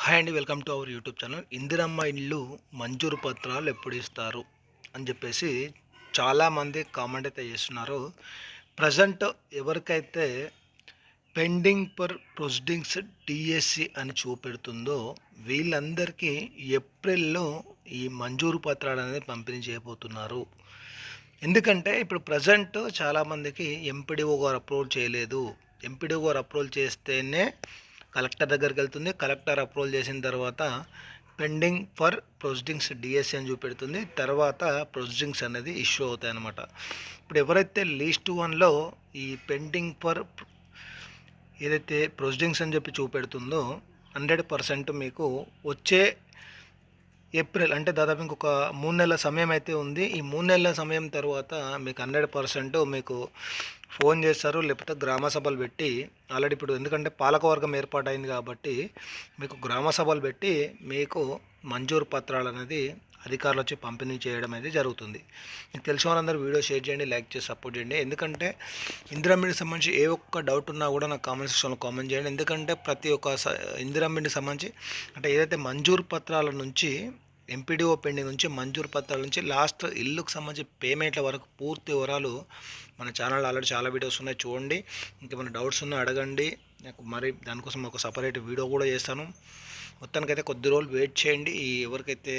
Hi అండి, welcome to our YouTube channel. Indiramma ఇల్లు మంజూరు పత్రాలు ఎప్పుడు ఇస్తారు అని చెప్పేసి చాలామంది కామెంట్ అయితే చేస్తున్నారు. ప్రజెంట్ ఎవరికైతే పెండింగ్ పర్ ప్రొసీడింగ్స్ డిఎస్సి అని చూపెడుతుందో వీళ్ళందరికీ ఏప్రిల్లో ఈ మంజూరు పత్రాలు అనేది పంపిణీ చేయబోతున్నారు. ఎందుకంటే ఇప్పుడు ప్రజెంట్ చాలామందికి ఎంపీడీఓ గారు అప్రూవల్ చేయలేదు. ఎంపీడీఓ గారు అప్రూవల్ చేస్తేనే కలెక్టర్ దగ్గరికి వెళ్తుంది. కలెక్టర్ అప్రూవల్ చేసిన తర్వాత పెండింగ్ ఫర్ ప్రొసీడింగ్స్ డిఎస్సి అని చూపెడుతుంది. తర్వాత ప్రొసీడింగ్స్ అనేది ఇష్యూ అవుతాయి అన్నమాట. ఇప్పుడు ఎవరైతే లీస్ట్ వన్లో ఈ పెండింగ్ ఫర్ ఏదైతే ప్రొసీడింగ్స్ అని చెప్పి చూపెడుతుందో 100% మీకు వచ్చే ఏప్రిల్ అంటే దాదాపు ఇంకొక 3 నెలల సమయం అయితే ఉంది. ఈ 3 నెలల సమయం తర్వాత మీకు 100% మీకు ఫోన్ చేస్తారు, లేకపోతే గ్రామ సభలు పెట్టి ఆల్రెడీ ఇప్పుడు ఎందుకంటే పాలకవర్గం ఏర్పాటైంది కాబట్టి మీకు గ్రామ సభలు పెట్టి మీకు మంజూరు పత్రాలు అనేది అధికారులు వచ్చి పంపిణీ చేయడం అనేది జరుగుతుంది. మీకు తెలిసిన వాళ్ళందరూ వీడియో షేర్ చేయండి, లైక్ చేసి సపోర్ట్ చేయండి. ఎందుకంటే ఇందిరామిడికి సంబంధించి ఏ ఒక్క డౌట్ ఉన్నా కూడా నాకు కామెంట్ సెక్షన్లో కామెంట్ చేయండి. ఎందుకంటే ప్రతి ఒక్క ఇందిరామిడికి సంబంధించి అంటే ఏదైతే మంజూరు పత్రాల నుంచి ఎంపీడీఓ పెండింగ్ నుంచి మంజూరు పత్రాల నుంచి లాస్ట్ ఇల్లుకు సంబంధించి పేమెంట్ల వరకు పూర్తి వివరాలు మన ఛానల్లో ఆల్రెడీ చాలా వీడియోస్ ఉన్నాయి, చూడండి. ఇంకేమైనా డౌట్స్ ఉన్నా అడగండి, నాకు మరి దానికోసం ఒక సపరేట్ వీడియో కూడా చేస్తాను. మొత్తానికైతే కొద్ది రోజులు వెయిట్ చేయండి. ఈ ఎవరికైతే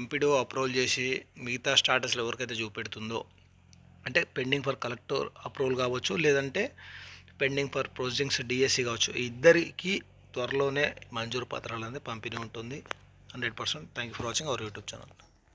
ఎంపీడీఓ అప్రూవల్ చేసి మిగతా స్టాటస్లో ఎవరికైతే చూపెడుతుందో అంటే పెండింగ్ ఫర్ కలెక్టర్ అప్రూవల్ కావచ్చు, లేదంటే పెండింగ్ ఫర్ ప్రొసీడింగ్స్ డిఎస్సి కావచ్చు, ఇద్దరికి త్వరలోనే మంజూరు పత్రాలు అనేది పంపిణీ ఉంటుంది 100%. Thank you for watching our YouTube channel.